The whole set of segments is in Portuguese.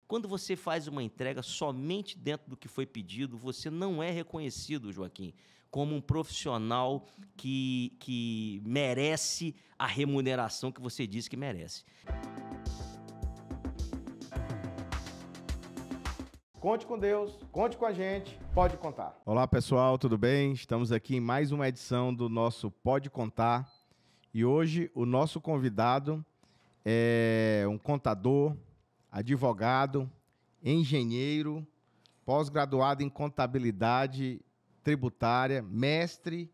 Quando você faz uma entrega somente dentro do que foi pedido, você não é reconhecido, Joaquim, como um profissional que merece a remuneração que você diz que merece. Conte com Deus, conte com a gente, pode contar. Olá pessoal, tudo bem? Estamos aqui em mais uma edição do nosso Pode Contar e hoje o nosso convidado é um contador, advogado, engenheiro, pós-graduado em contabilidade tributária, mestre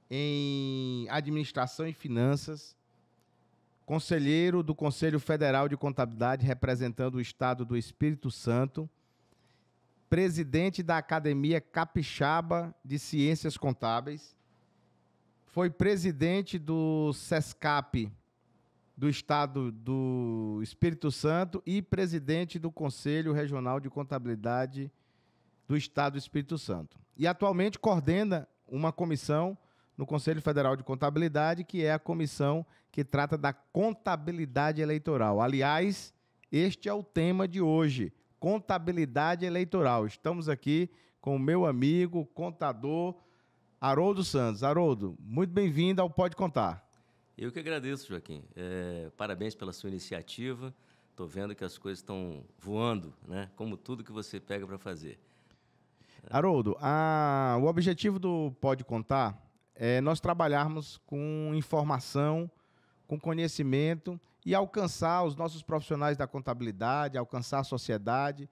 em administração e finanças, conselheiro do Conselho Federal de Contabilidade representando o Estado do Espírito Santo, presidente da Academia Capixaba de Ciências Contábeis, foi presidente do SESCAP do Estado do Espírito Santo e presidente do Conselho Regional de Contabilidade do Estado do Espírito Santo. E atualmente coordena uma comissão no Conselho Federal de Contabilidade, que é a comissão que trata da contabilidade eleitoral. Aliás, este é o tema de hoje, contabilidade eleitoral. Estamos aqui com o meu amigo, contador, Haroldo Santos. Haroldo, muito bem-vindo ao Pode Contar. Eu que agradeço, Joaquim. Parabéns pela sua iniciativa. Estou vendo que as coisas estão voando, né? Como tudo que você pega para fazer. Haroldo, o objetivo do Pode Contar é nós trabalharmos com informação, com conhecimento e alcançar os nossos profissionais da contabilidade, alcançar a sociedade,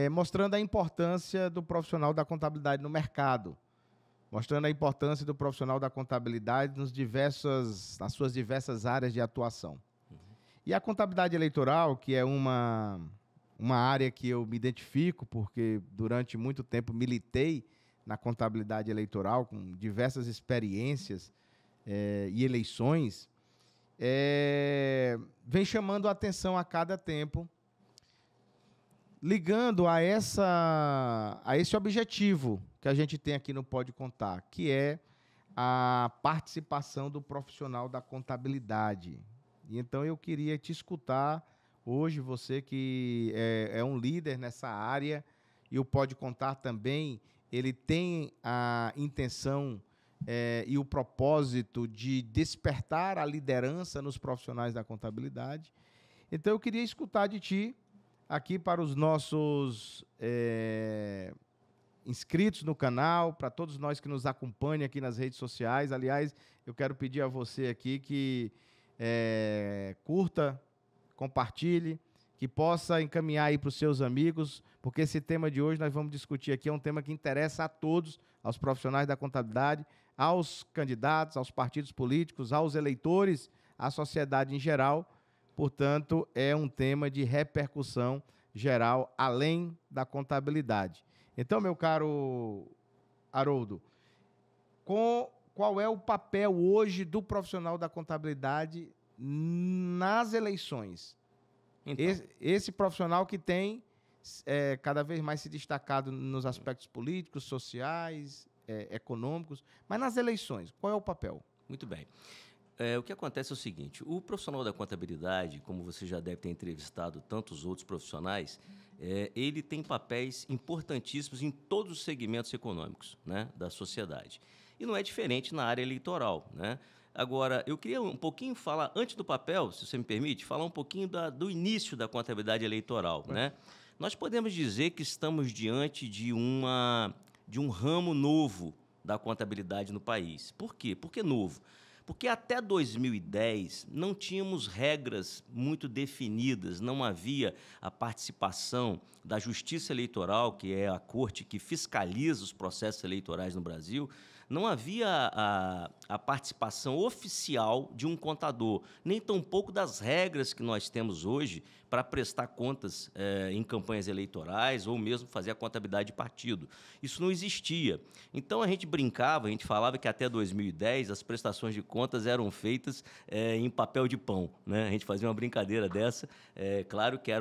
mostrando a importância do profissional da contabilidade no mercado, mostrando a importância do profissional da contabilidade nas suas diversas áreas de atuação. E a contabilidade eleitoral, que é uma área que eu me identifico, porque durante muito tempo militei na contabilidade eleitoral, com diversas experiências e eleições, vem chamando a atenção a cada tempo, ligando a esse objetivo que a gente tem aqui no Pode Contar, que é a participação do profissional da contabilidade. E então eu queria te escutar hoje, você que é um líder nessa área, e o Pode Contar também, ele tem a intenção e o propósito de despertar a liderança nos profissionais da contabilidade. Então eu queria escutar de ti, aqui para os nossos inscritos no canal, para todos nós que nos acompanham aqui nas redes sociais. Aliás, eu quero pedir a você aqui que curta, compartilhe, que possa encaminhar aí para os seus amigos, porque esse tema de hoje nós vamos discutir aqui é um tema que interessa a todos, aos profissionais da contabilidade, aos candidatos, aos partidos políticos, aos eleitores, à sociedade em geral. Portanto, é um tema de repercussão geral, além da contabilidade. Então, meu caro Haroldo, qual é o papel hoje do profissional da contabilidade nas eleições? Então, esse profissional que tem cada vez mais se destacado nos aspectos políticos, sociais, econômicos, mas nas eleições, qual é o papel? Muito bem. O que acontece é o seguinte, o profissional da contabilidade, como você já deve ter entrevistado tantos outros profissionais, ele tem papéis importantíssimos em todos os segmentos econômicos, né, da sociedade. E não é diferente na área eleitoral, né? Agora, eu queria um pouquinho falar, antes do papel, se você me permite, falar um pouquinho do início da contabilidade eleitoral, né? Nós podemos dizer que estamos diante de um ramo novo da contabilidade no país. Por quê? Por que novo? Porque até 2010 não tínhamos regras muito definidas, não havia a participação da Justiça Eleitoral, que é a corte que fiscaliza os processos eleitorais no Brasil, não havia a participação oficial de um contador, nem tampouco das regras que nós temos hoje para prestar contas em campanhas eleitorais ou mesmo fazer a contabilidade de partido. Isso não existia. Então, a gente brincava, a gente falava que até 2010 as prestações de contas eram feitas em papel de pão, né? A gente fazia uma brincadeira dessa. Claro que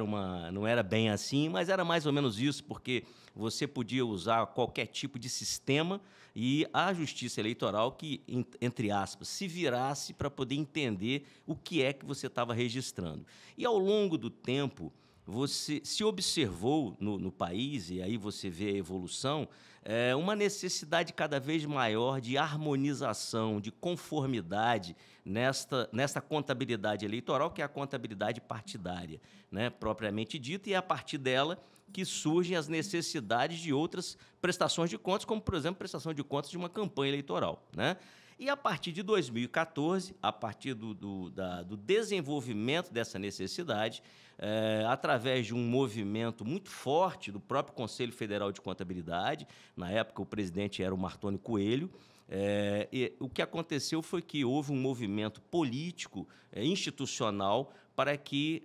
não era bem assim, mas era mais ou menos isso, porque você podia usar qualquer tipo de sistema e a Justiça Eleitoral que, entre aspas, se virasse para poder entender o que é que você estava registrando. E, ao longo do tempo, você se observou no país, e aí você vê a evolução, uma necessidade cada vez maior de harmonização, de conformidade nesta contabilidade eleitoral, que é a contabilidade partidária, né, propriamente dita, e é a partir dela que surgem as necessidades de outras prestações de contas, como, por exemplo, prestação de contas de uma campanha eleitoral, né? E a partir de 2014, a partir do desenvolvimento dessa necessidade, através de um movimento muito forte do próprio Conselho Federal de Contabilidade, na época o presidente era o Martônio Coelho, e o que aconteceu foi que houve um movimento político, institucional, para que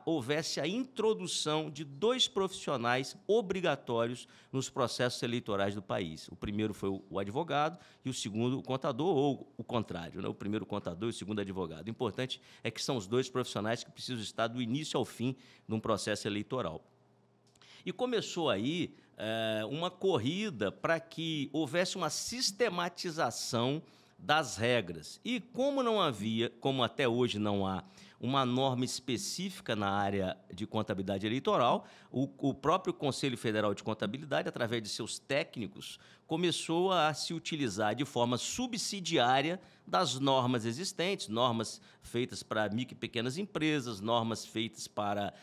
houvesse a introdução de 2 profissionais obrigatórios nos processos eleitorais do país. O primeiro foi o advogado e o segundo o contador, ou o contrário, né? O primeiro o contador e o segundo advogado. O importante é que são os 2 profissionais que precisam estar do início ao fim de um processo eleitoral. E começou aí uma corrida para que houvesse uma sistematização das regras. E como não havia, como até hoje não há, uma norma específica na área de contabilidade eleitoral, o próprio Conselho Federal de Contabilidade, através de seus técnicos, começou a se utilizar de forma subsidiária das normas existentes, normas feitas para micro e pequenas empresas, normas feitas para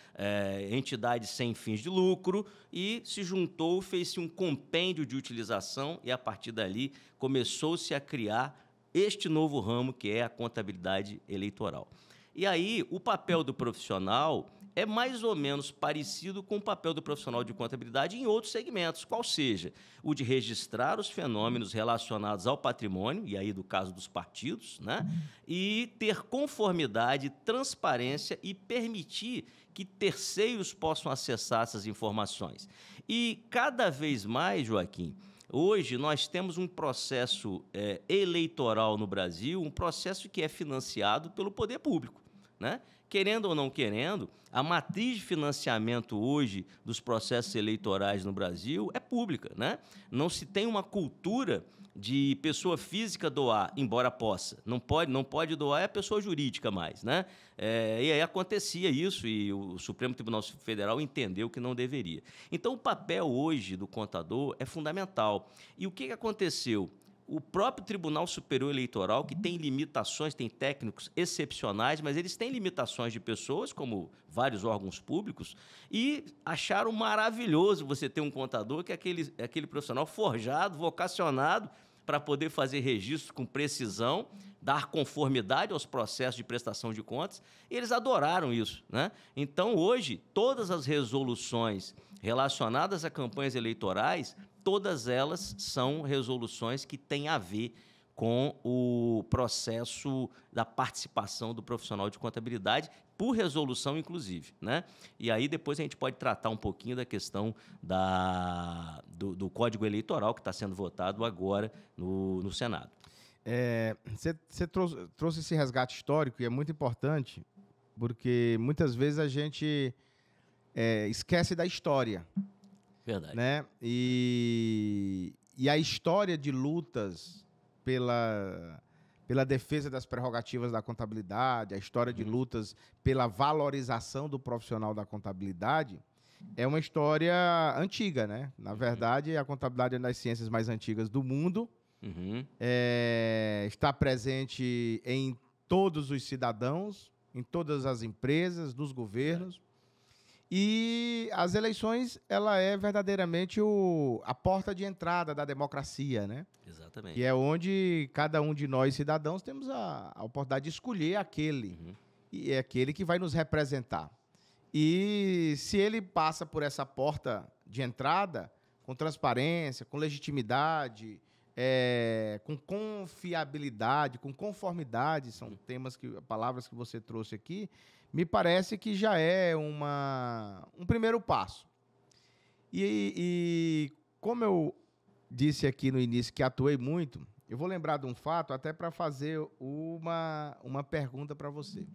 entidades sem fins de lucro, e se juntou, fez-se um compêndio de utilização, e a partir dali começou-se a criar este novo ramo, que é a contabilidade eleitoral. E aí, o papel do profissional é mais ou menos parecido com o papel do profissional de contabilidade em outros segmentos, qual seja o de registrar os fenômenos relacionados ao patrimônio, e aí do caso dos partidos, né? E ter conformidade, transparência e permitir que terceiros possam acessar essas informações. E cada vez mais, Joaquim, hoje nós temos um processo eleitoral no Brasil, um processo que é financiado pelo poder público, né? Querendo ou não querendo, a matriz de financiamento hoje dos processos eleitorais no Brasil é pública, né? Não se tem uma cultura de pessoa física doar, embora possa. Não pode doar é a pessoa jurídica mais, né? E aí acontecia isso e o Supremo Tribunal Federal entendeu que não deveria. Então, o papel hoje do contador é fundamental. E o que aconteceu? O próprio Tribunal Superior Eleitoral, que tem limitações, tem técnicos excepcionais, mas eles têm limitações de pessoas, como vários órgãos públicos, e acharam maravilhoso você ter um contador que é aquele profissional forjado, vocacionado, para poder fazer registro com precisão, dar conformidade aos processos de prestação de contas, e eles adoraram isso, né? Então, hoje, todas as resoluções relacionadas a campanhas eleitorais, todas elas são resoluções que têm a ver com o processo da participação do profissional de contabilidade, por resolução, inclusive, né? E aí depois a gente pode tratar um pouquinho da questão do Código Eleitoral, que está sendo votado agora no Senado. Você trouxe esse resgate histórico, e é muito importante, porque muitas vezes a gente esquece da história. Verdade. Né? E a história de lutas pela defesa das prerrogativas da contabilidade, a história de lutas pela valorização do profissional da contabilidade, é uma história antiga, né? Na verdade, a contabilidade é uma das ciências mais antigas do mundo, está presente em todos os cidadãos, em todas as empresas, dos governos. E as eleições, ela é verdadeiramente a porta de entrada da democracia, né? Exatamente. Que é onde cada um de nós, cidadãos, temos a oportunidade de escolher aquele. E é aquele que vai nos representar. E se ele passa por essa porta de entrada, com transparência, com legitimidade, com confiabilidade, com conformidade, são palavras que você trouxe aqui, me parece que já é um primeiro passo. E como eu disse aqui no início que atuei muito, eu vou lembrar de um fato até para fazer uma pergunta para você.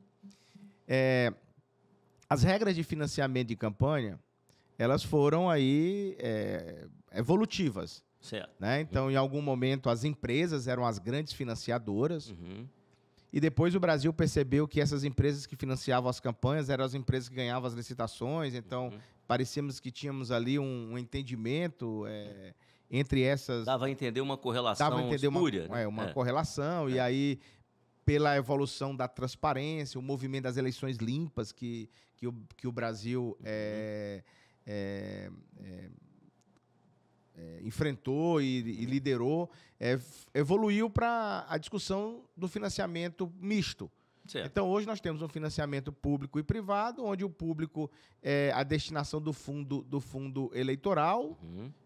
As regras de financiamento de campanha, elas foram aí evolutivas. Certo. Né? Então, em algum momento, as empresas eram as grandes financiadoras. e depois o Brasil percebeu que essas empresas que financiavam as campanhas eram as empresas que ganhavam as licitações, então parecíamos que tínhamos ali um entendimento entre essas... Dava a entender uma correlação Dava a entender espúria, uma correlação, e aí, pela evolução da transparência, o movimento das eleições limpas que o Brasil enfrentou e liderou, evoluiu para a discussão do financiamento misto. Certo. Então, hoje nós temos um financiamento público e privado, onde o público é a destinação do fundo eleitoral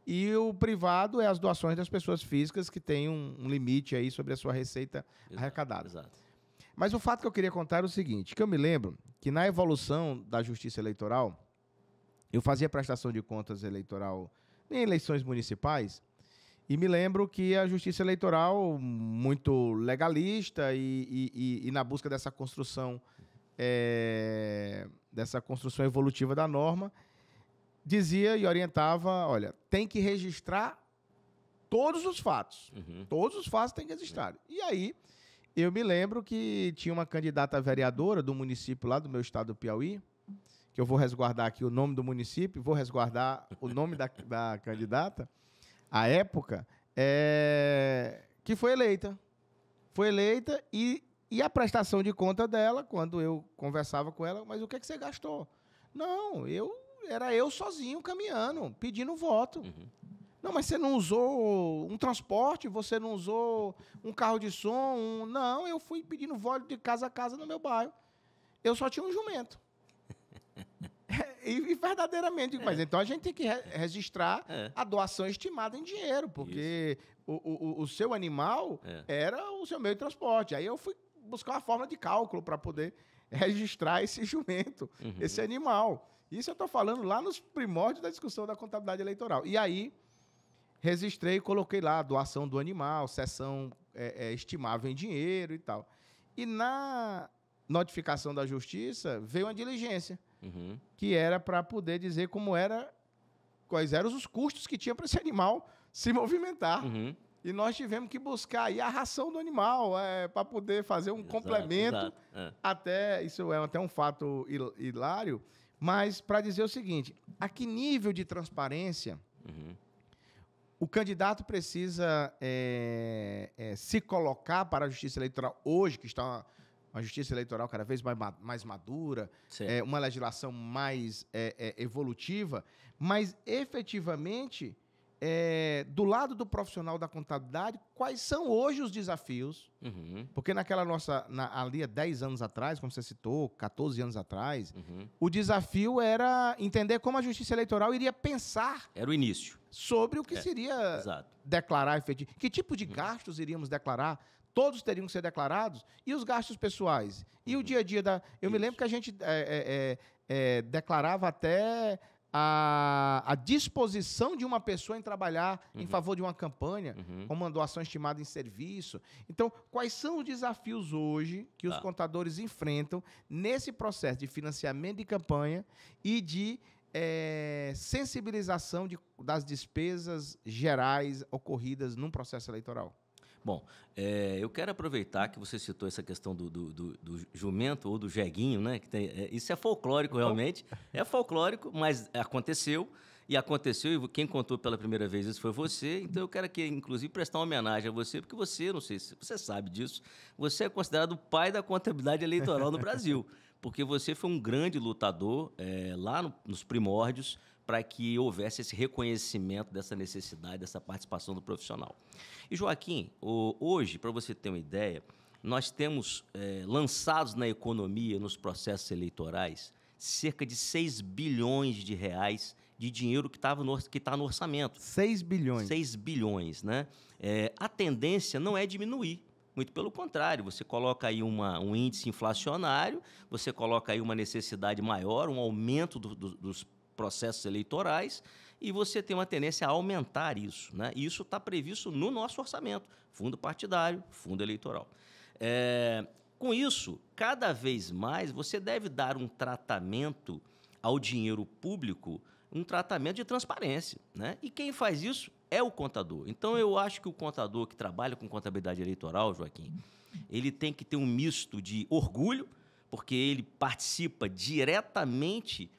e o privado é as doações das pessoas físicas, que tem um limite aí sobre a sua receita arrecadada. Exato. Mas o fato que eu queria contar é o seguinte, que eu me lembro que na evolução da justiça eleitoral, eu fazia prestação de contas eleitoral em eleições municipais, e me lembro que a justiça eleitoral, muito legalista e na busca dessa construção evolutiva da norma, dizia e orientava, olha, tem que registrar todos os fatos. Todos os fatos tem que registrar. E aí, eu me lembro que tinha uma candidata a vereadora do município lá do meu estado do Piauí, que eu vou resguardar aqui o nome do município, vou resguardar o nome da candidata, à época, que foi eleita. Foi eleita e a prestação de conta dela, quando eu conversava com ela, mas o que é que você gastou? Não, era eu sozinho caminhando, pedindo voto. Não, mas você não usou um transporte, você não usou um carro de som, não, eu fui pedindo voto de casa a casa no meu bairro. Eu só tinha um jumento. E verdadeiramente, mas então a gente tem que registrar a doação estimada em dinheiro, porque o seu animal era o seu meio de transporte. Aí eu fui buscar uma forma de cálculo para poder registrar esse jumento, esse animal. Isso eu estou falando lá nos primórdios da discussão da contabilidade eleitoral. E aí, registrei e coloquei lá a doação do animal, seção estimável em dinheiro e tal. E na notificação da Justiça veio uma diligência, que era para poder dizer quais eram os custos que tinha para esse animal se movimentar. E nós tivemos que buscar aí a ração do animal para poder fazer um complemento. Isso é até um fato hilário, mas para dizer o seguinte, a que nível de transparência o candidato precisa se colocar para a Justiça Eleitoral hoje, que está uma Justiça Eleitoral cada vez mais madura, uma legislação mais evolutiva, mas, efetivamente, do lado do profissional da contabilidade, quais são hoje os desafios? Porque ali há 10 anos atrás, como você citou, 14 anos atrás, o desafio era entender como a Justiça Eleitoral iria pensar... Era o início. ...sobre o que seria declarar efetivo. Que tipo de gastos iríamos declarar? Todos teriam que ser declarados? E os gastos pessoais? E o dia a dia da... Eu me lembro que a gente declarava até a disposição de uma pessoa em trabalhar em favor de uma campanha, como uma doação estimada em serviço. Então, quais são os desafios hoje que os contadores enfrentam nesse processo de financiamento de campanha e de sensibilização das despesas gerais ocorridas num processo eleitoral? Bom, eu quero aproveitar que você citou essa questão do jumento ou do jeguinho, né? Isso é folclórico, realmente. É folclórico, mas aconteceu. E quem contou pela primeira vez isso foi você. Então, eu quero aqui, inclusive, prestar uma homenagem a você, porque você, não sei se você sabe disso, você é considerado o pai da contabilidade eleitoral no Brasil. Porque você foi um grande lutador lá nos primórdios para que houvesse esse reconhecimento dessa necessidade, dessa participação do profissional. E, Joaquim, hoje, para você ter uma ideia, nós temos lançados na economia, nos processos eleitorais, cerca de 6 bilhões de reais de dinheiro que está no orçamento. 6 bilhões? 6 bilhões, né? A tendência não é diminuir. Muito pelo contrário, você coloca aí um índice inflacionário, você coloca aí uma necessidade maior, um aumento dos processos eleitorais, e você tem uma tendência a aumentar isso, né? E isso está previsto no nosso orçamento, fundo partidário, fundo eleitoral. Com isso, cada vez mais, você deve dar um tratamento ao dinheiro público um tratamento de transparência, né? E quem faz isso é o contador. Então, eu acho que o contador que trabalha com contabilidade eleitoral, Joaquim, ele tem que ter um misto de orgulho, porque ele participa diretamente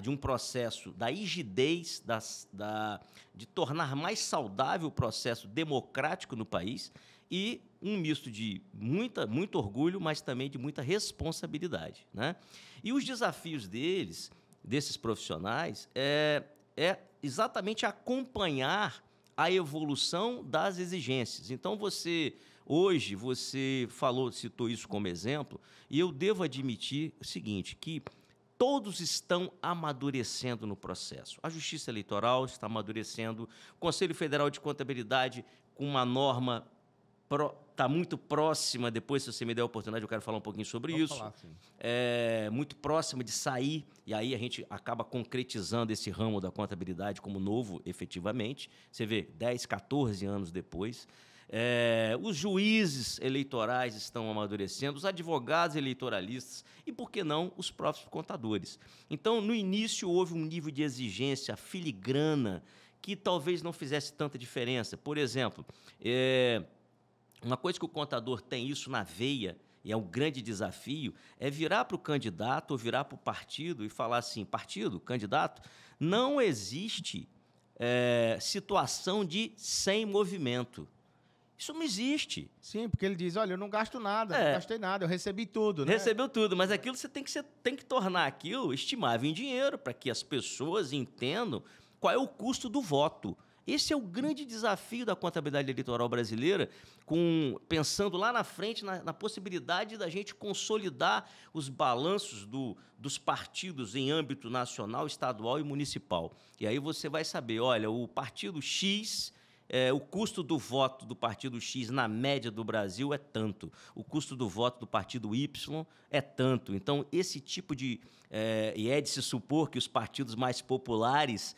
de um processo da rigidez, de tornar mais saudável o processo democrático no país, e um misto de muito orgulho, mas também de muita responsabilidade, né? E os desafios desses profissionais, é exatamente acompanhar a evolução das exigências. Então, hoje, você citou isso como exemplo, e eu devo admitir o seguinte, que todos estão amadurecendo no processo. A Justiça Eleitoral está amadurecendo, o Conselho Federal de Contabilidade, com uma norma está muito próxima, depois, se você me der a oportunidade, eu quero falar um pouquinho sobre isso. Falar, sim. Muito próxima de sair, e aí a gente acaba concretizando esse ramo da contabilidade como novo, efetivamente. Você vê, 10, 14 anos depois. Os juízes eleitorais estão amadurecendo, os advogados eleitoralistas e, por que não, os próprios contadores. Então, no início, houve um nível de exigência filigrana que talvez não fizesse tanta diferença. Por exemplo, uma coisa que o contador tem isso na veia, e é um grande desafio, é virar para o candidato ou virar para o partido e falar assim, partido, candidato, não existe situação de sem movimento. Isso não existe. Sim, porque ele diz, olha, eu não gasto nada, não gastei nada, eu recebi tudo, né? Recebeu tudo, mas aquilo você tem que tornar aquilo estimável em dinheiro para que as pessoas entendam qual é o custo do voto. Esse é o grande desafio da contabilidade eleitoral brasileira, pensando lá na frente na possibilidade da gente consolidar os balanços dos partidos em âmbito nacional, estadual e municipal. E aí você vai saber, olha, o partido X, o custo do voto do partido X na média do Brasil é tanto, o custo do voto do partido Y é tanto. Então, esse tipo e é de se supor que os partidos mais populares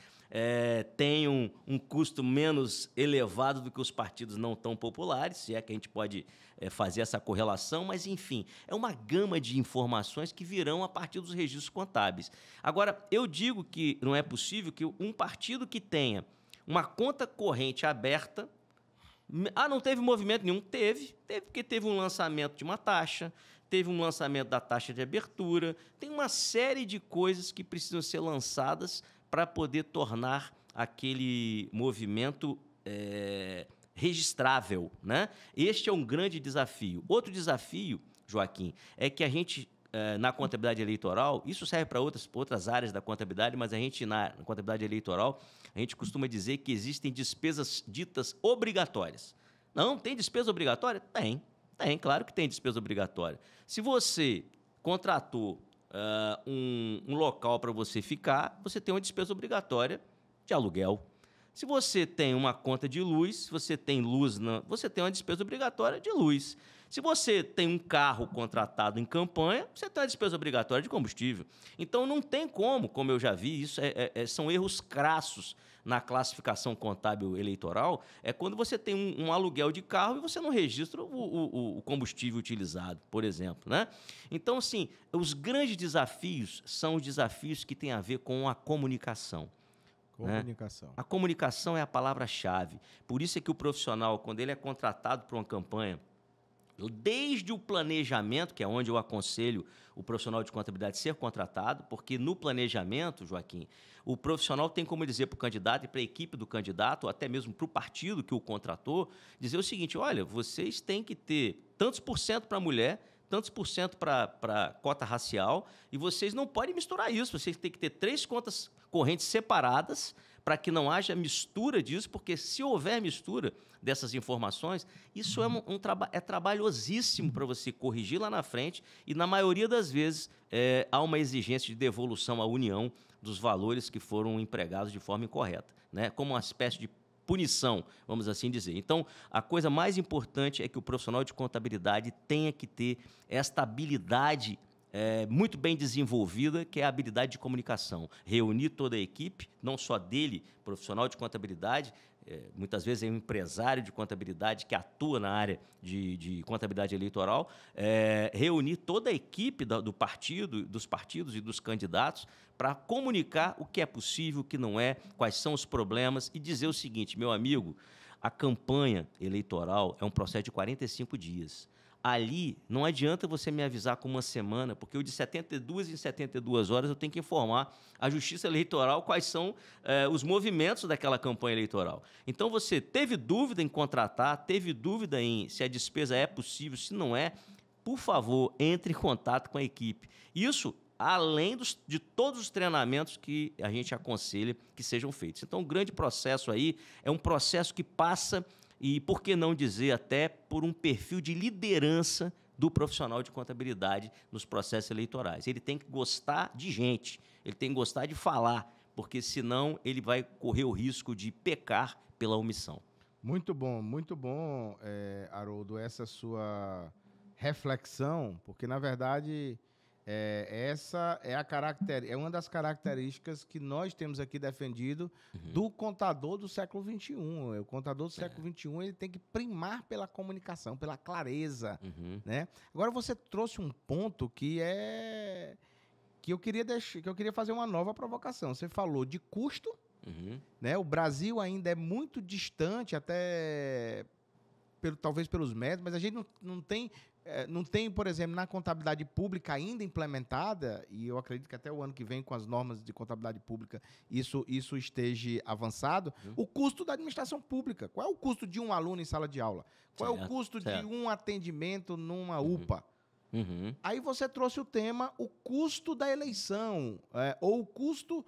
tenham um custo menos elevado do que os partidos não tão populares, se é que a gente pode fazer essa correlação, mas, enfim, é uma gama de informações que virão a partir dos registros contábeis. Agora, eu digo que não é possível que um partido que tenha uma conta corrente aberta... não teve movimento nenhum? Teve porque teve um lançamento de uma taxa, teve um lançamento da taxa de abertura, tem uma série de coisas que precisam ser lançadas para poder tornar aquele movimento registrável, né? Este é um grande desafio. Outro desafio, Joaquim, é que a gente, na contabilidade eleitoral, isso serve para outras áreas da contabilidade, mas a gente, na contabilidade eleitoral, a gente costuma dizer que existem despesas ditas obrigatórias. Não, tem despesa obrigatória? Tem, claro que tem despesa obrigatória. Se você contratou um local para você ficar, você tem uma despesa obrigatória de aluguel. Se você tem uma conta de luz, você tem você tem uma despesa obrigatória de luz. Se você tem um carro contratado em campanha, você tem uma despesa obrigatória de combustível. Então, não tem como eu já vi, isso são erros crassos na classificação contábil eleitoral, quando você tem um aluguel de carro e você não registra o combustível utilizado, por exemplo, né? Então, assim, os grandes desafios são os desafios que têm a ver com a comunicação. Comunicação. Né? A comunicação é a palavra-chave. Por isso é que o profissional, quando ele é contratado para uma campanha, desde o planejamento, que é onde eu aconselho o profissional de contabilidade ser contratado, porque no planejamento, Joaquim, o profissional tem como dizer para o candidato e para a equipe do candidato, ou até mesmo para o partido que o contratou, dizer o seguinte, olha, vocês têm que ter tantos por cento para mulher, tantos por cento para cota racial, e vocês não podem misturar isso, vocês têm que ter 3 contas correntes separadas para que não haja mistura disso, porque se houver mistura dessas informações, isso é trabalhosíssimo para você corrigir lá na frente e, na maioria das vezes, há uma exigência de devolução à União dos valores que foram empregados de forma incorreta, né? Como uma espécie de punição, vamos assim dizer. Então, a coisa mais importante é que o profissional de contabilidade tenha que ter esta habilidade muito bem desenvolvida, que é a habilidade de comunicação. Reunir toda a equipe, não só dele, profissional de contabilidade, muitas vezes é um empresário de contabilidade que atua na área de contabilidade eleitoral, reunir toda a equipe do partido, dos partidos e dos candidatos para comunicar o que é possível, o que não é, quais são os problemas e dizer o seguinte, meu amigo, a campanha eleitoral é um processo de 45 dias. Ali, não adianta você me avisar com uma semana, porque eu de 72 em 72 horas eu tenho que informar a Justiça Eleitoral quais são os movimentos daquela campanha eleitoral. Então, você teve dúvida em contratar, teve dúvida em se a despesa é possível, se não é, por favor, entre em contato com a equipe. Isso além de todos os treinamentos que a gente aconselha que sejam feitos. Então, o grande processo aí é um processo que passa... E, por que não dizer, até por um perfil de liderança do profissional de contabilidade nos processos eleitorais. Ele tem que gostar de gente, ele tem que gostar de falar, porque senão ele vai correr o risco de pecar pela omissão. Muito bom, Haroldo, essa sua reflexão, porque, na verdade, essa é uma das características que nós temos aqui defendido do contador do século XXI. O contador do século XXI ele tem que primar pela comunicação, pela clareza. Né? Agora, você trouxe um ponto que eu queria fazer uma nova provocação. Você falou de custo, né? O Brasil ainda é muito distante, até talvez pelos métodos, mas a gente não tem, por exemplo, na contabilidade pública ainda implementada, e eu acredito que até o ano que vem, com as normas de contabilidade pública, isso esteja avançado, o custo da administração pública. Qual é o custo de um aluno em sala de aula? Qual é o custo de um atendimento numa UPA? Aí você trouxe o tema, o custo da eleição, ou o custo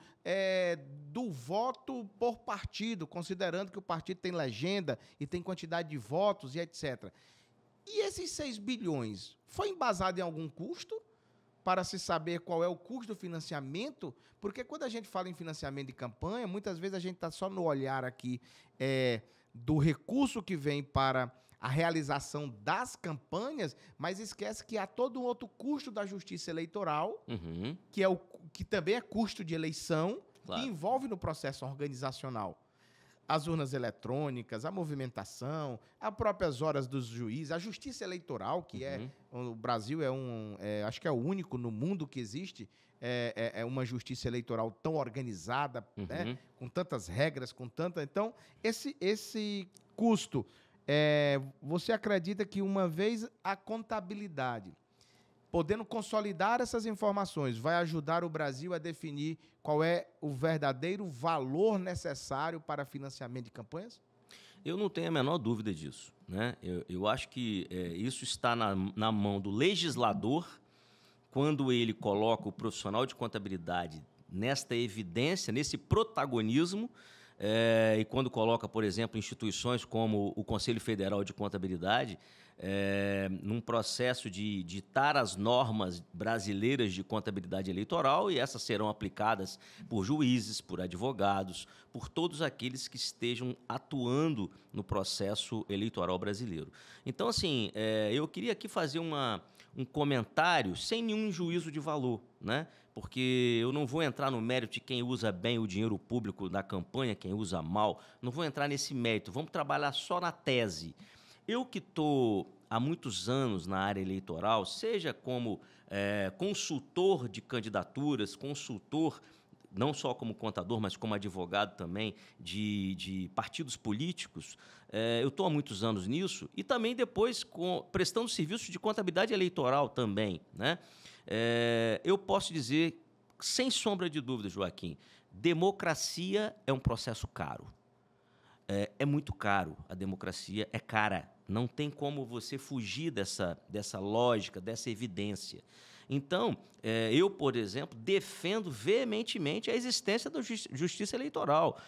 do voto por partido, considerando que o partido tem legenda e tem quantidade de votos e etc. E esses 6 bilhões, foi embasado em algum custo para se saber qual é o custo do financiamento? Porque quando a gente fala em financiamento de campanha, muitas vezes a gente está só no olhar aqui do recurso que vem para a realização das campanhas, mas esquece que há todo um outro custo da justiça eleitoral, que também é custo de eleição, que envolve no processo organizacional. As urnas eletrônicas, a movimentação, as próprias horas dos juízes, a justiça eleitoral, que o Brasil acho que é o único no mundo que existe, uma justiça eleitoral tão organizada, né, com tantas regras, Então, esse custo, você acredita que uma vez a contabilidade podendo consolidar essas informações, vai ajudar o Brasil a definir qual é o verdadeiro valor necessário para financiamento de campanhas? Eu não tenho a menor dúvida disso, né? Eu acho que isso está na mão do legislador, quando ele coloca o profissional de contabilidade nesta evidência, nesse protagonismo, e quando coloca, por exemplo, instituições como o Conselho Federal de Contabilidade, num processo de ditar as normas brasileiras de contabilidade eleitoral, e essas serão aplicadas por juízes, por advogados, por todos aqueles que estejam atuando no processo eleitoral brasileiro. Então, assim, eu queria aqui fazer um comentário sem nenhum juízo de valor, né? Porque eu não vou entrar no mérito de quem usa bem o dinheiro público na campanha, quem usa mal, não vou entrar nesse mérito, vamos trabalhar só na tese. Eu que estou há muitos anos na área eleitoral, seja como consultor de candidaturas, consultor, não só como contador, mas como advogado também, de partidos políticos, eu estou há muitos anos nisso, e também depois prestando serviço de contabilidade eleitoral também, né? Eu posso dizer, sem sombra de dúvida, Joaquim, democracia é um processo caro. É muito caro, a democracia é cara. Não tem como você fugir dessa lógica, dessa evidência. Então, eu, por exemplo, defendo veementemente a existência da justiça eleitoral.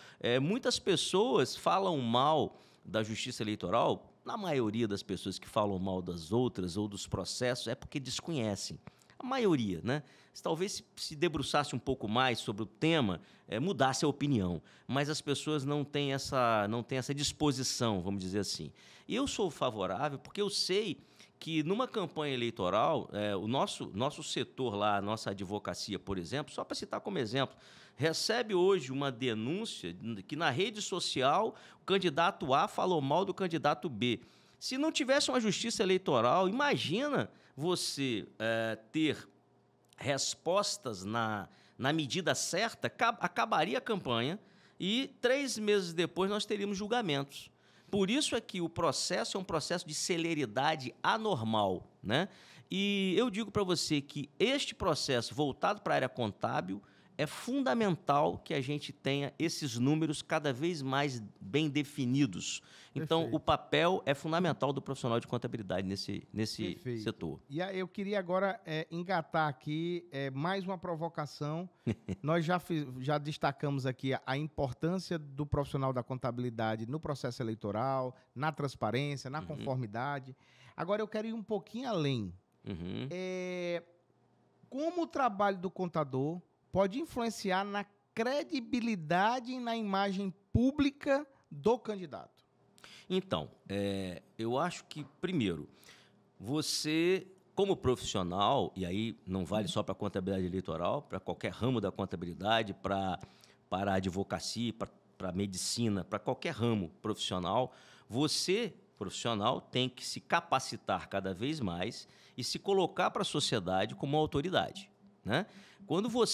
Muitas pessoas falam mal da justiça eleitoral, na maioria das pessoas que falam mal das outras ou dos processos é porque desconhecem. A maioria, né? Talvez se debruçasse um pouco mais sobre o tema, mudasse a opinião. Mas as pessoas não têm essa disposição, vamos dizer assim. E eu sou favorável porque eu sei que numa campanha eleitoral, o nosso setor lá, a nossa advocacia, por exemplo, só para citar como exemplo, recebe hoje uma denúncia que na rede social o candidato A falou mal do candidato B. Se não tivesse uma justiça eleitoral, imagina você ter respostas na medida certa, acabaria a campanha e 3 meses depois nós teríamos julgamentos. Por isso é que o processo é um processo de celeridade anormal, né? E eu digo para você que este processo voltado para a área contábil é fundamental que a gente tenha esses números cada vez mais bem definidos. Então, Perfeito. o papel é fundamental do profissional de contabilidade nesse setor. E aí eu queria agora engatar aqui mais uma provocação. Nós já destacamos aqui a importância do profissional da contabilidade no processo eleitoral, na transparência, na conformidade. Agora eu quero ir um pouquinho além. Como o trabalho do contador pode influenciar na credibilidade e na imagem pública do candidato? Então, eu acho que, primeiro, você, como profissional, e aí não vale só para a contabilidade eleitoral, para qualquer ramo da contabilidade, para a advocacia, para a medicina, para qualquer ramo profissional, você, profissional, tem que se capacitar cada vez mais e se colocar para a sociedade como autoridade, né?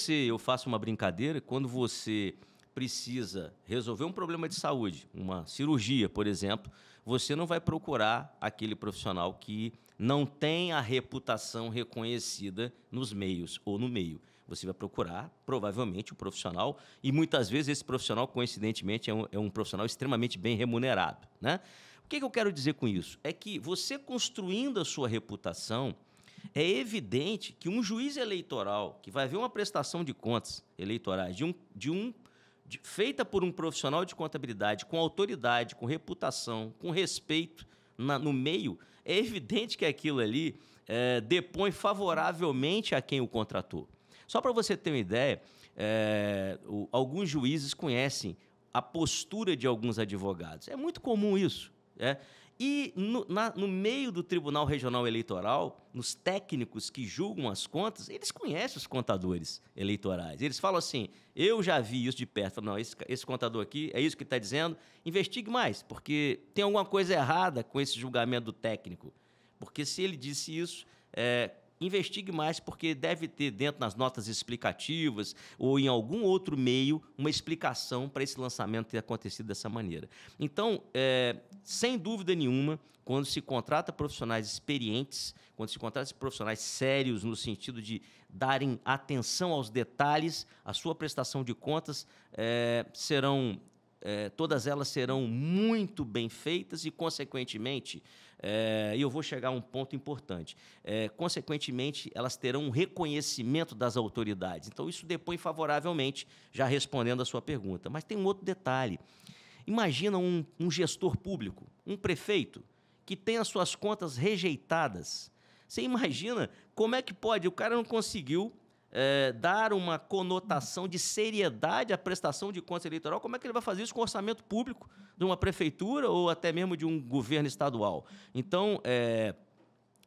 Eu faço uma brincadeira, quando você precisa resolver um problema de saúde, uma cirurgia, por exemplo, você não vai procurar aquele profissional que não tem a reputação reconhecida nos meios ou no meio. Você vai procurar, provavelmente, o profissional, e muitas vezes esse profissional, coincidentemente, é um profissional extremamente bem remunerado, né? O que eu quero dizer com isso? É que você construindo a sua reputação, é evidente que um juiz eleitoral que vai ver uma prestação de contas eleitorais feita por um profissional de contabilidade com autoridade, com reputação, com respeito no meio, é evidente que aquilo ali depõe favoravelmente a quem o contratou. Só para você ter uma ideia, alguns juízes conhecem a postura de alguns advogados. É muito comum isso. E no meio do Tribunal Regional Eleitoral, nos técnicos que julgam as contas, eles conhecem os contadores eleitorais. Eles falam assim, eu já vi isso de perto. Não, esse contador aqui, é isso que está dizendo, investigue mais, porque tem alguma coisa errada com esse julgamento do técnico. Porque se ele disse isso, investigue mais, porque deve ter dentro nas notas explicativas ou em algum outro meio uma explicação para esse lançamento ter acontecido dessa maneira. Então, sem dúvida nenhuma, quando se contrata profissionais experientes, quando se contrata profissionais sérios no sentido de darem atenção aos detalhes, a sua prestação de contas todas elas serão muito bem feitas e, consequentemente, e eu vou chegar a um ponto importante, consequentemente, elas terão um reconhecimento das autoridades. Então, isso depõe favoravelmente, já respondendo a sua pergunta. Mas tem um outro detalhe. Imagina um gestor público, um prefeito, que tem as suas contas rejeitadas. Você imagina como é que pode? O cara não conseguiu dar uma conotação de seriedade à prestação de contas eleitoral. Como é que ele vai fazer isso com o orçamento público de uma prefeitura ou até mesmo de um governo estadual? Então,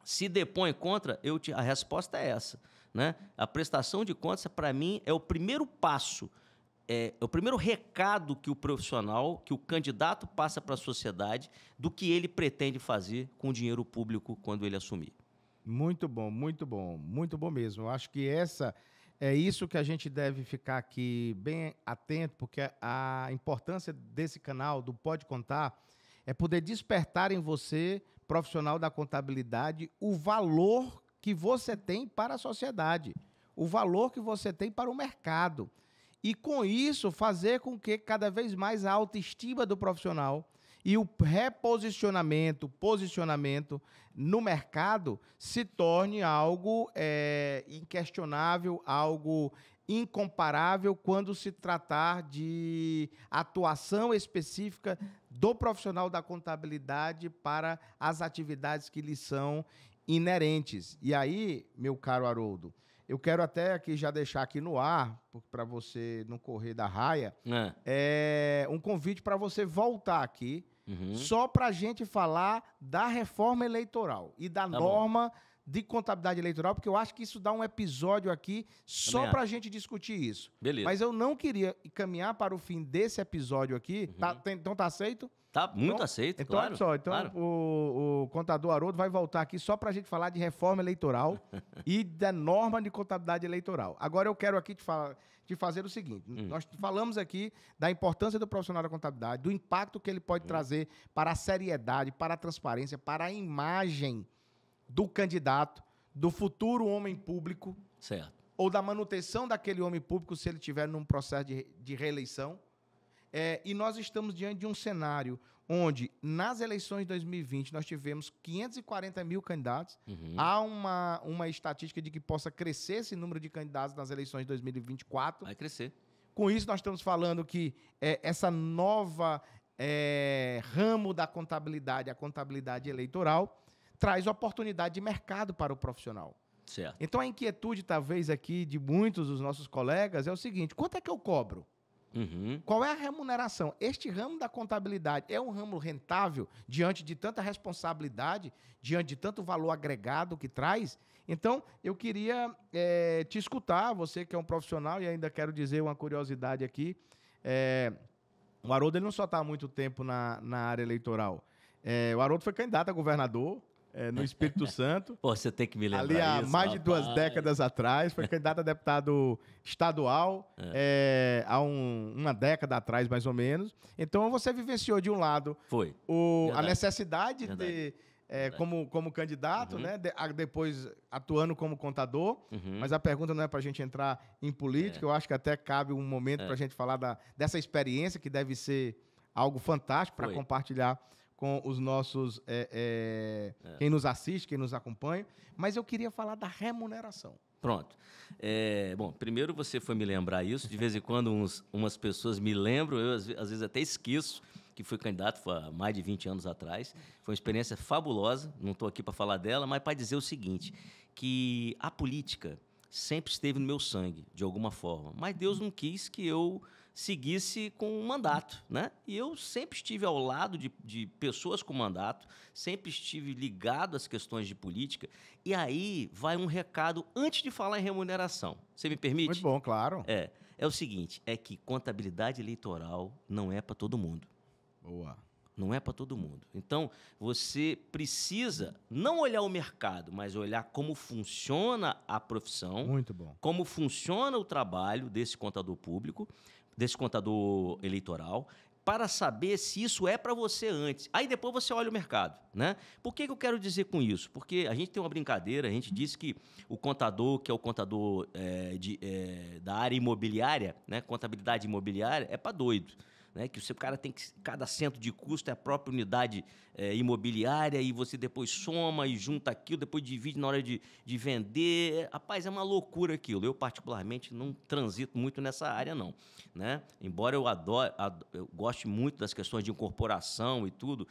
se depõe contra, a resposta é essa, né? A prestação de contas, para mim, é o primeiro passo, é o primeiro recado que o profissional, que o candidato passa para a sociedade do que ele pretende fazer com o dinheiro público quando ele assumir. Muito bom, muito bom, muito bom mesmo. Eu acho que é isso que a gente deve ficar aqui bem atento, porque a importância desse canal, do Pode Contar, é poder despertar em você, profissional da contabilidade, o valor que você tem para a sociedade, o valor que você tem para o mercado. E, com isso, fazer com que cada vez mais a autoestima do profissional e o posicionamento no mercado se torne algo inquestionável, algo incomparável quando se tratar de atuação específica do profissional da contabilidade para as atividades que lhe são inerentes. E aí, meu caro Haroldo, eu quero até aqui já deixar aqui no ar, para você não correr da raia, um convite para você voltar aqui só para a gente falar da reforma eleitoral e da norma de contabilidade eleitoral, porque eu acho que isso dá um episódio aqui só para a gente discutir isso. Beleza. Mas eu não queria caminhar para o fim desse episódio aqui. Então tá aceito? Tá muito aceito, então, claro. Olha só, claro. o contador Haroldo vai voltar aqui só para a gente falar de reforma eleitoral e da norma de contabilidade eleitoral. Agora eu quero aqui te fazer o seguinte. Nós falamos aqui da importância do profissional da contabilidade, do impacto que ele pode trazer para a seriedade, para a transparência, para a imagem do candidato, do futuro homem público, certo, ou da manutenção daquele homem público se ele estiver num processo de reeleição. E nós estamos diante de um cenário onde, nas eleições de 2020, nós tivemos 540 mil candidatos. Há uma estatística de que possa crescer esse número de candidatos nas eleições de 2024. Vai crescer. Com isso, nós estamos falando que essa nova ramo da contabilidade, a contabilidade eleitoral, traz oportunidade de mercado para o profissional. Certo. Então, a inquietude, talvez, aqui de muitos dos nossos colegas é o seguinte: quanto é que eu cobro? Qual é a remuneração? Este ramo da contabilidade é um ramo rentável diante de tanta responsabilidade, diante de tanto valor agregado que traz? Então, eu queria te escutar, você que é um profissional, e ainda quero dizer uma curiosidade aqui. O Haroldo ele não só está há muito tempo na área eleitoral. O Haroldo foi candidato a governador no Espírito Santo. Pô, você tem que me lembrar ali há isso, mais de 2 décadas atrás. Foi candidato a deputado estadual há uma década atrás, mais ou menos. Então, você vivenciou, de um lado, foi a necessidade de... como candidato, né? Depois atuando como contador, mas a pergunta não é para a gente entrar em política, eu acho que até cabe um momento para a gente falar dessa experiência, que deve ser algo fantástico para compartilhar com os nossos, quem nos assiste, quem nos acompanha, mas eu queria falar da remuneração. Pronto. Bom, primeiro você foi me lembrar isso, de vez em quando umas pessoas me lembram, eu às vezes até esqueço, que fui candidato há mais de 20 anos atrás. Foi uma experiência fabulosa, não estou aqui para falar dela, mas para dizer o seguinte, que a política sempre esteve no meu sangue, de alguma forma, mas Deus não quis que eu seguisse com um mandato, né? E eu sempre estive ao lado de pessoas com mandato, sempre estive ligado às questões de política, e aí vai um recado antes de falar em remuneração. Você me permite? Muito bom, claro. É o seguinte, é que contabilidade eleitoral não é para todo mundo. Boa. Não é para todo mundo. Então, você precisa não olhar o mercado, mas olhar como funciona a profissão. Muito bom. Como funciona o trabalho desse contador público, desse contador eleitoral, para saber se isso é para você antes. Aí depois você olha o mercado, né? Por que eu quero dizer com isso? Porque a gente tem uma brincadeira, a gente diz que o contador, que é o contador da área imobiliária, né? Contabilidade imobiliária, é para doido. Né, que o cara tem que, cada centro de custo é a própria unidade imobiliária, e você depois soma e junta aquilo, depois divide na hora de vender. Rapaz, é uma loucura aquilo. Eu, particularmente, não transito muito nessa área, não. Né? Embora eu goste muito das questões de incorporação e tudo,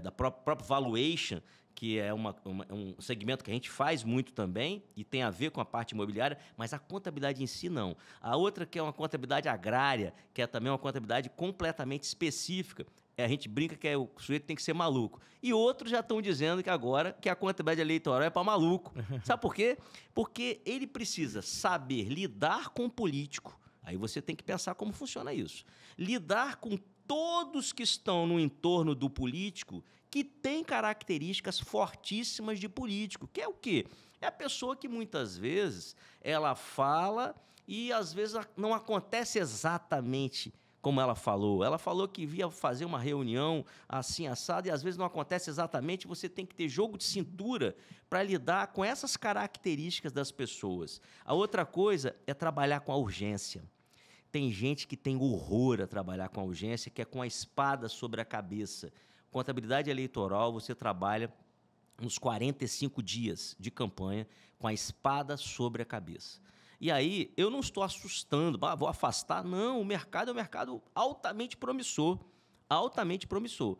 da própria valuation, que é um segmento que a gente faz muito também e tem a ver com a parte imobiliária, mas a contabilidade em si não. A outra, que é uma contabilidade agrária, que é também uma contabilidade completamente específica, a gente brinca que o sujeito tem que ser maluco. E outros já estão dizendo que agora que a contabilidade eleitoral é para maluco. Sabe por quê? Porque ele precisa saber lidar com o político. Aí você tem que pensar como funciona isso. Lidar com todos que estão no entorno do político, que tem características fortíssimas de político, que é o quê? É a pessoa que muitas vezes ela fala e às vezes não acontece exatamente como ela falou. Ela falou que ia fazer uma reunião assim, assada, e às vezes não acontece exatamente. Você tem que ter jogo de cintura para lidar com essas características das pessoas. A outra coisa é trabalhar com a urgência. Tem gente que tem horror a trabalhar com a urgência, que é com a espada sobre a cabeça. Contabilidade eleitoral, você trabalha uns 45 dias de campanha com a espada sobre a cabeça. E aí, eu não estou assustando, vou afastar. Não, o mercado é um mercado altamente promissor. Altamente promissor.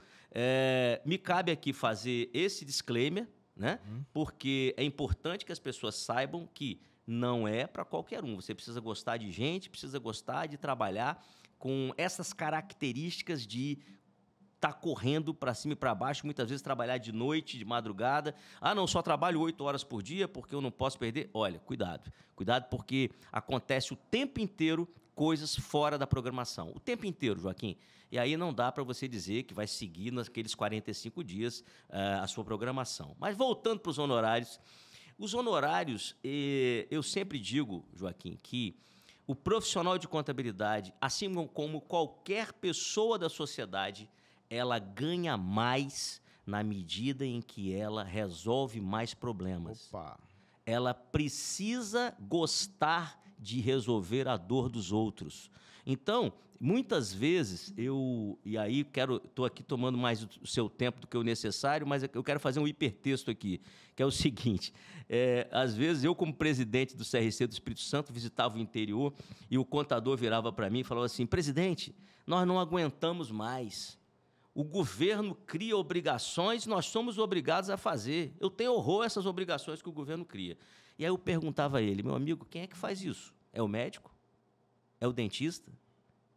Me cabe aqui fazer esse disclaimer, né? Porque é importante que as pessoas saibam que não é para qualquer um. Você precisa gostar de gente, precisa gostar de trabalhar com essas características de tá correndo para cima e para baixo, muitas vezes trabalhar de noite, de madrugada. Ah, não, só trabalho 8 horas por dia porque eu não posso perder. Olha, cuidado. Cuidado porque acontece o tempo inteiro coisas fora da programação. O tempo inteiro, Joaquim. E aí não dá para você dizer que vai seguir naqueles 45 dias a sua programação. Mas voltando para os honorários, eu sempre digo, Joaquim, que o profissional de contabilidade, assim como qualquer pessoa da sociedade, ela ganha mais na medida em que ela resolve mais problemas. Opa. Ela precisa gostar de resolver a dor dos outros. Então, muitas vezes, estou aqui tomando mais o seu tempo do que o necessário, mas eu quero fazer um hipertexto aqui, que é o seguinte, às vezes eu, como presidente do CRC do Espírito Santo, visitava o interior e o contador virava para mim e falava assim, presidente, nós não aguentamos mais. O governo cria obrigações, nós somos obrigados a fazer. Eu tenho horror a essas obrigações que o governo cria. E aí eu perguntava a ele, meu amigo, quem é que faz isso? É o médico? É o dentista?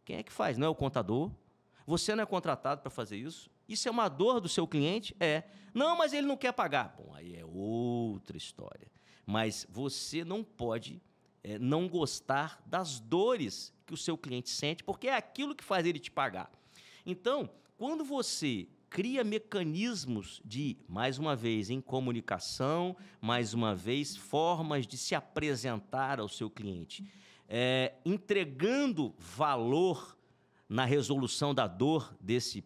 Quem é que faz? Não é o contador? Você não é contratado para fazer isso? Isso é uma dor do seu cliente? É. Não, mas ele não quer pagar. Bom, aí é outra história. Mas você não pode não gostar das dores que o seu cliente sente, porque é aquilo que faz ele te pagar. Então, quando você cria mecanismos de, mais uma vez, em comunicação, mais uma vez, formas de se apresentar ao seu cliente, entregando valor na resolução da dor desse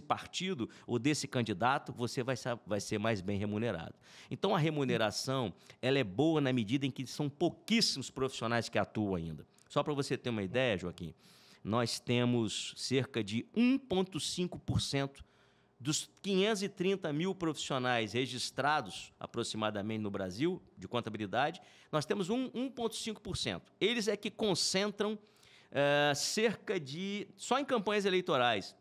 partido ou desse candidato, você vai ser mais bem remunerado. Então, a remuneração ela é boa na medida em que são pouquíssimos profissionais que atuam ainda. Só para você ter uma ideia, Joaquim, nós temos cerca de 1,5% dos 530 mil profissionais registrados, aproximadamente, no Brasil, de contabilidade, nós temos 1,5%. Eles é que concentram cerca de, só em campanhas eleitorais,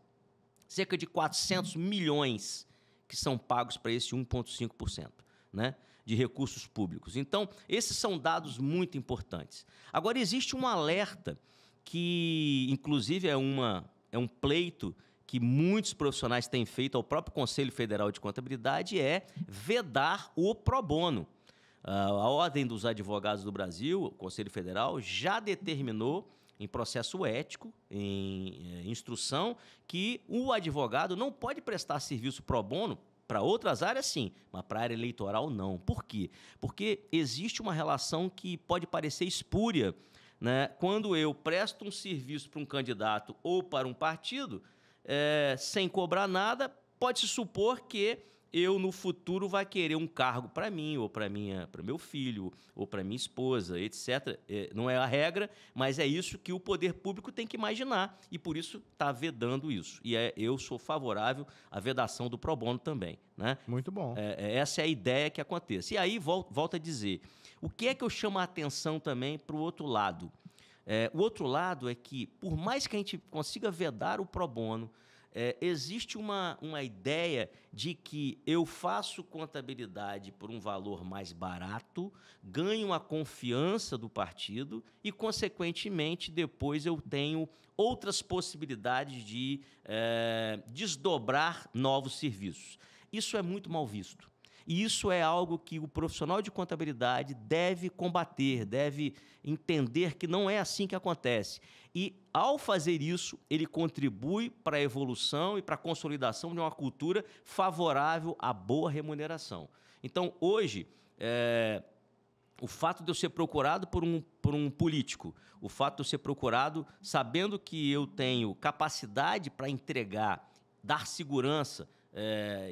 cerca de 400 milhões que são pagos para esse 1,5%, né, de recursos públicos. Então, esses são dados muito importantes. Agora, existe um alerta que, inclusive, é um pleito que muitos profissionais têm feito ao próprio Conselho Federal de Contabilidade, é vedar o pro bono. A Ordem dos Advogados do Brasil, o Conselho Federal, já determinou, em processo ético, em instrução, que o advogado não pode prestar serviço pro bono. Para outras áreas, sim, mas para a área eleitoral, não. Por quê? Porque existe uma relação que pode parecer espúria, né? Quando eu presto um serviço para um candidato ou para um partido, sem cobrar nada, pode-se supor que eu, no futuro, vai querer um cargo para mim, ou para meu filho, ou para minha esposa, etc. Não é a regra, mas é isso que o poder público tem que imaginar, e por isso está vedando isso. E eu sou favorável à vedação do pro bono também, né? Muito bom. Essa é a ideia que aconteça. E aí, volto a dizer, o que é que eu chamo a atenção também para o outro lado? O outro lado é que, por mais que a gente consiga vedar o pro bono, existe uma ideia de que eu faço contabilidade por um valor mais barato, ganho a confiança do partido e, consequentemente, depois eu tenho outras possibilidades de desdobrar novos serviços. Isso é muito mal visto. E isso é algo que o profissional de contabilidade deve combater, deve entender que não é assim que acontece. E, ao fazer isso, ele contribui para a evolução e para a consolidação de uma cultura favorável à boa remuneração. Então, hoje, o fato de eu ser procurado por um político, o fato de eu ser procurado sabendo que eu tenho capacidade para entregar, dar segurança,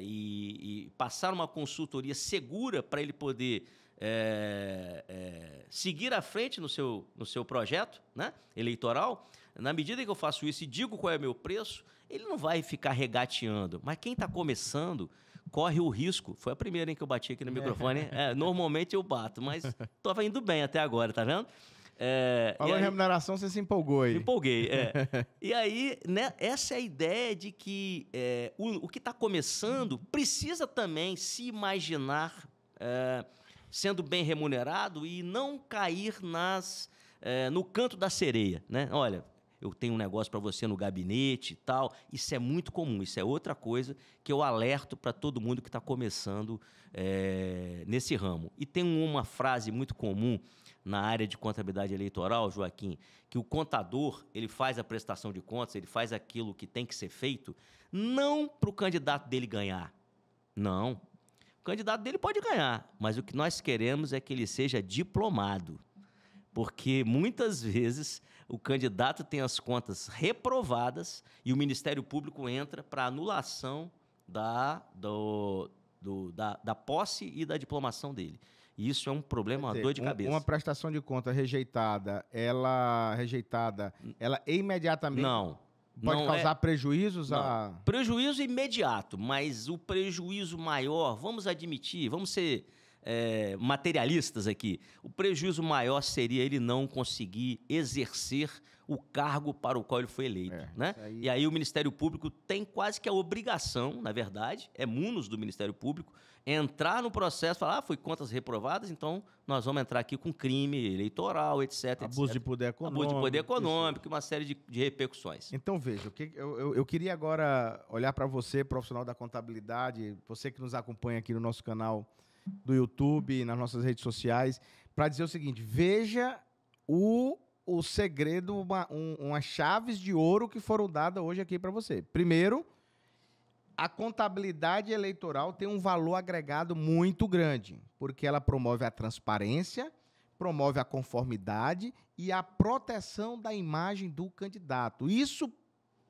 e passar uma consultoria segura para ele poder seguir à frente no seu projeto, né, eleitoral, na medida que eu faço isso e digo qual é o meu preço, ele não vai ficar regateando. Mas quem está começando corre o risco. Foi a primeira em que eu bati aqui no microfone. Normalmente eu bato, mas estava indo bem até agora, tá vendo? Falando em remuneração, você se empolgou aí. Me empolguei, E aí, né, essa é a ideia de que o que está começando precisa também se imaginar sendo bem remunerado e não cair no canto da sereia, né? Olha, eu tenho um negócio para você no gabinete e tal. Isso é muito comum, isso é outra coisa que eu alerto para todo mundo que está começando nesse ramo. E tem uma frase muito comum na área de contabilidade eleitoral, Joaquim, que o contador, ele faz a prestação de contas, ele faz aquilo que tem que ser feito, não para o candidato dele ganhar. Não. O candidato dele pode ganhar, mas o que nós queremos é que ele seja diplomado. Porque muitas vezes o candidato tem as contas reprovadas e o Ministério Público entra para anulação da posse e da diplomação dele. E isso é um problema, uma dor de cabeça. Uma prestação de conta rejeitada, ela imediatamente pode causar prejuízos? Prejuízo imediato, mas o prejuízo maior, vamos admitir, vamos ser materialistas aqui, o prejuízo maior seria ele não conseguir exercer o cargo para o qual ele foi eleito. Né? E aí o Ministério Público tem quase que a obrigação, na verdade, é munus do Ministério Público, entrar no processo e falar, foi contas reprovadas, então nós vamos entrar aqui com crime eleitoral, etc. Abuso de poder econômico. Abuso de poder econômico, uma série de repercussões. Então, veja, eu queria agora olhar para você, profissional da contabilidade, você que nos acompanha aqui no nosso canal do YouTube, nas nossas redes sociais, para dizer o seguinte, veja o segredo, umas chaves de ouro que foram dadas hoje aqui para você. Primeiro, a contabilidade eleitoral tem um valor agregado muito grande, porque ela promove a transparência, promove a conformidade e a proteção da imagem do candidato. Isso,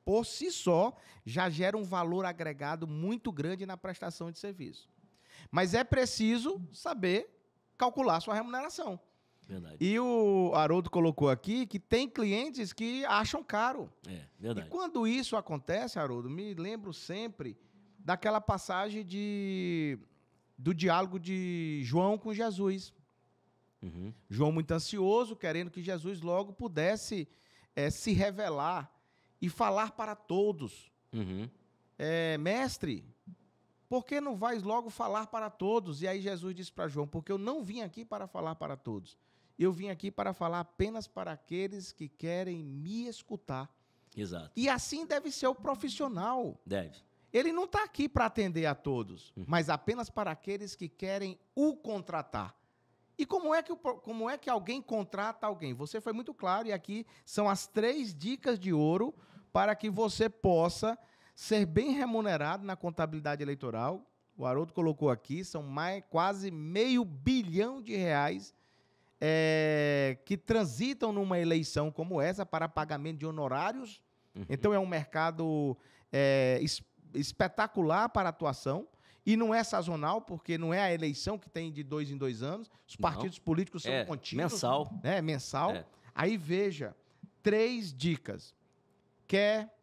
por si só, já gera um valor agregado muito grande na prestação de serviço. Mas é preciso saber calcular sua remuneração. Verdade. E o Haroldo colocou aqui que tem clientes que acham caro. Verdade. E quando isso acontece, Haroldo, me lembro sempre daquela passagem do diálogo de João com Jesus. Uhum. João muito ansioso, querendo que Jesus logo pudesse se revelar e falar para todos. Uhum. Mestre, por que não vais logo falar para todos? E aí Jesus disse para João, porque eu não vim aqui para falar para todos. Eu vim aqui para falar apenas para aqueles que querem me escutar. Exato. E assim deve ser o profissional. Deve. Ele não está aqui para atender a todos, mas apenas para aqueles que querem o contratar. E como é que alguém contrata alguém? Você foi muito claro, e aqui são as 3 dicas de ouro para que você possa ser bem remunerado na contabilidade eleitoral. O Haroldo colocou aqui, são quase R$500 bilhão que transitam numa eleição como essa para pagamento de honorários. Então, é um mercado espetacular para atuação. E não é sazonal, porque não é a eleição que tem de 2 em 2 anos. Os partidos políticos são contínuos. Mensal. Mensal. Aí, veja, 3 dicas. Quer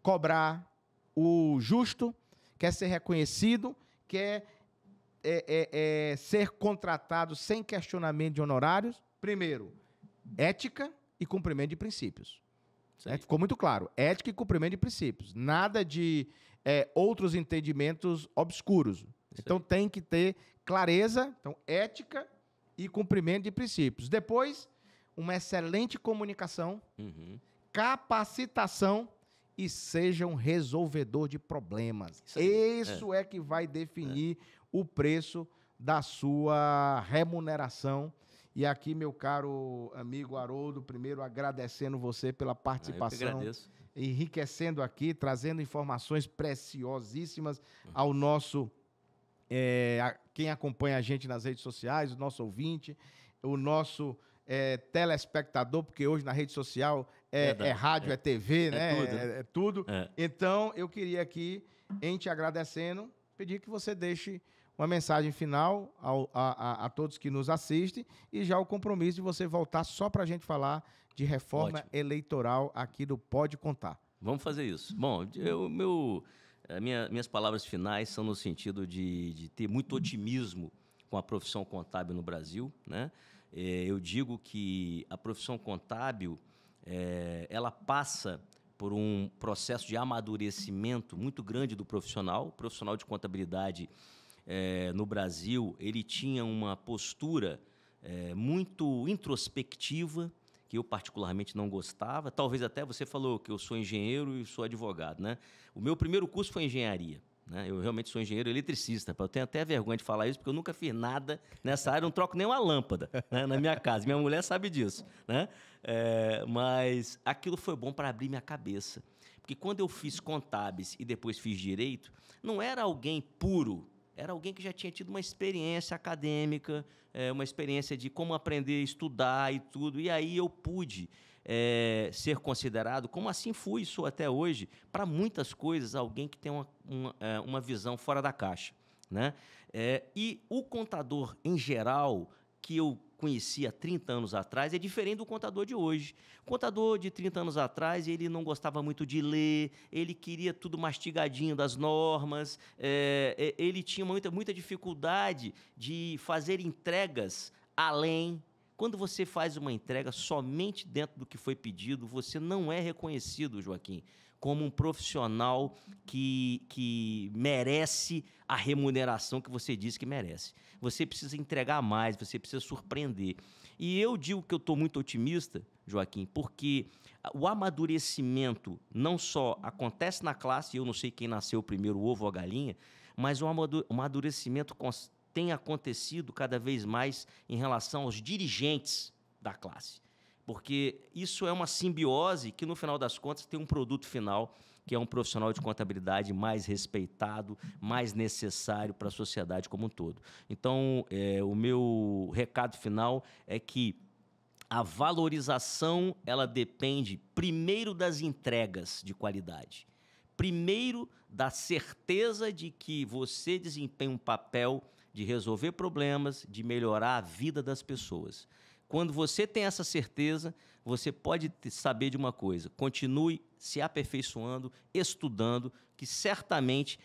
cobrar o justo, quer ser reconhecido, quer ser contratado sem questionamento de honorários. Primeiro, ética e cumprimento de princípios. Ficou muito claro. Ética e cumprimento de princípios. Nada de outros entendimentos obscuros. Então, tem que ter clareza, então, ética e cumprimento de princípios. Depois, uma excelente comunicação, capacitação e seja um resolvedor de problemas. Isso é que vai definir o preço da sua remuneração. E aqui, meu caro amigo Haroldo, primeiro agradecendo você pela participação. Eu que agradeço. Enriquecendo aqui, trazendo informações preciosíssimas ao nosso, quem acompanha a gente nas redes sociais, o nosso ouvinte, o nosso telespectador, porque hoje na rede social é rádio, é TV, né? Tudo. É tudo. Então, eu queria aqui, em te agradecendo, pedir que você deixe uma mensagem final a todos que nos assistem e já o compromisso de você voltar só para a gente falar de reforma eleitoral aqui do Pode Contar. Vamos fazer isso. Bom, minhas palavras finais são no sentido de ter muito otimismo com a profissão contábil no Brasil, né? Eu digo que a profissão contábil ela passa por um processo de amadurecimento muito grande do profissional. O profissional de contabilidade no Brasil, ele tinha uma postura muito introspectiva, que eu particularmente não gostava. Talvez até você falou que eu sou engenheiro e sou advogado, né? O meu primeiro curso foi engenharia, né? Eu realmente sou engenheiro eletricista. Eu tenho até vergonha de falar isso, porque eu nunca fiz nada nessa área, não troco nem uma lâmpada, né, na minha casa. Minha mulher sabe disso, né? Mas aquilo foi bom para abrir minha cabeça. Porque quando eu fiz contábeis e depois fiz direito, não era alguém puro, era alguém que já tinha tido uma experiência acadêmica, uma experiência de como aprender a estudar e tudo. E aí eu pude ser considerado, como assim fui e sou até hoje, para muitas coisas, alguém que tem uma visão fora da caixa, né? E o contador, em geral, que eu conheci há 30 anos atrás, é diferente do contador de hoje. O contador de 30 anos atrás, ele não gostava muito de ler, ele queria tudo mastigadinho das normas, ele tinha muita dificuldade de fazer entregas além. Quando você faz uma entrega somente dentro do que foi pedido, você não é reconhecido, Joaquim, como um profissional que merece a remuneração que você diz que merece. Você precisa entregar mais, você precisa surpreender. E eu digo que eu estou muito otimista, Joaquim, porque o amadurecimento não só acontece na classe, eu não sei quem nasceu primeiro, o ovo ou a galinha, mas o amadurecimento tem acontecido cada vez mais em relação aos dirigentes da classe. Porque isso é uma simbiose que, no final das contas, tem um produto final, que é um profissional de contabilidade mais respeitado, mais necessário para a sociedade como um todo. Então, o meu recado final é que a valorização ela depende, primeiro, das entregas de qualidade. Primeiro, da certeza de que você desempenha um papel de resolver problemas, de melhorar a vida das pessoas. Quando você tem essa certeza, você pode saber de uma coisa: continue se aperfeiçoando, estudando, que certamente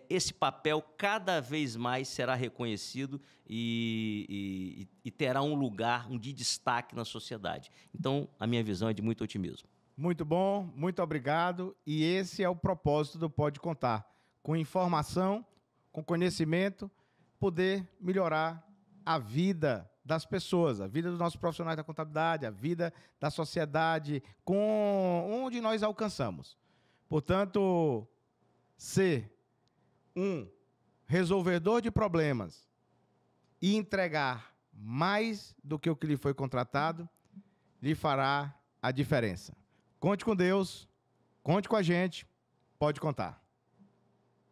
esse papel cada vez mais será reconhecido e terá um lugar de destaque na sociedade. Então, a minha visão é de muito otimismo. Muito bom, muito obrigado. E esse é o propósito do Pode Contar. Com informação, com conhecimento, poder melhorar a vida das pessoas, a vida dos nossos profissionais da contabilidade, a vida da sociedade, com onde nós alcançamos. Portanto, ser um resolvedor de problemas e entregar mais do que o que lhe foi contratado, lhe fará a diferença. Conte com Deus, conte com a gente, pode contar.